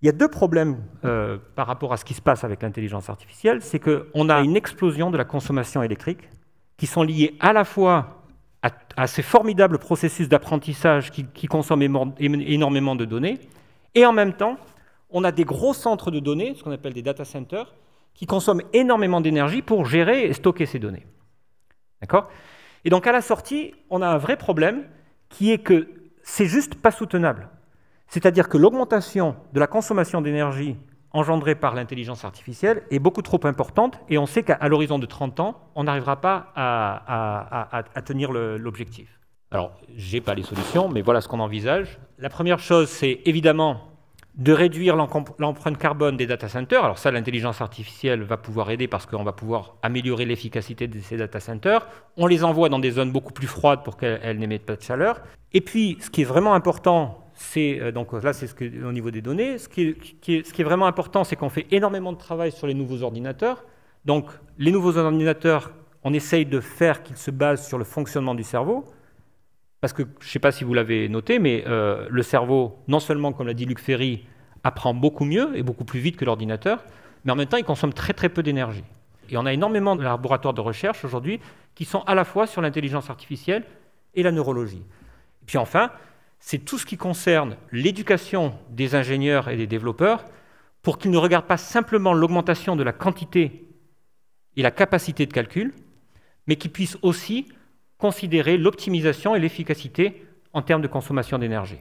Il y a deux problèmes par rapport à ce qui se passe avec l'intelligence artificielle. C'est qu'on a une explosion de la consommation électrique qui sont liées à la fois à ces formidables processus d'apprentissage qui consomment énormément de données, et en même temps, on a des gros centres de données, ce qu'on appelle des data centers, qui consomment énormément d'énergie pour gérer et stocker ces données. D'accord ? Et donc à la sortie, on a un vrai problème qui est que c'est juste pas soutenable. C'est-à-dire que l'augmentation de la consommation d'énergie engendrée par l'intelligence artificielle est beaucoup trop importante, et on sait qu'à l'horizon de 30 ans, on n'arrivera pas à tenir l'objectif. Alors, je n'ai pas les solutions, mais voilà ce qu'on envisage. La première chose, c'est évidemment de réduire l'empreinte carbone des data centers. Alors ça, l'intelligence artificielle va pouvoir aider parce qu'on va pouvoir améliorer l'efficacité de ces data centers. On les envoie dans des zones beaucoup plus froides pour qu'elles n'émettent pas de chaleur. Et puis, ce qui est vraiment important, c'est, donc là, c'est au niveau des données. Ce qui est vraiment important, c'est qu'on fait énormément de travail sur les nouveaux ordinateurs. Donc, les nouveaux ordinateurs, on essaye de faire qu'ils se basent sur le fonctionnement du cerveau. Parce que, je ne sais pas si vous l'avez noté, mais le cerveau, non seulement, comme l'a dit Luc Ferry, apprend beaucoup mieux et beaucoup plus vite que l'ordinateur, mais en même temps, il consomme très très peu d'énergie. Et on a énormément de laboratoires de recherche aujourd'hui qui sont à la fois sur l'intelligence artificielle et la neurologie. Et puis enfin, c'est tout ce qui concerne l'éducation des ingénieurs et des développeurs pour qu'ils ne regardent pas simplement l'augmentation de la quantité et la capacité de calcul, mais qu'ils puissent aussi considérer l'optimisation et l'efficacité en termes de consommation d'énergie.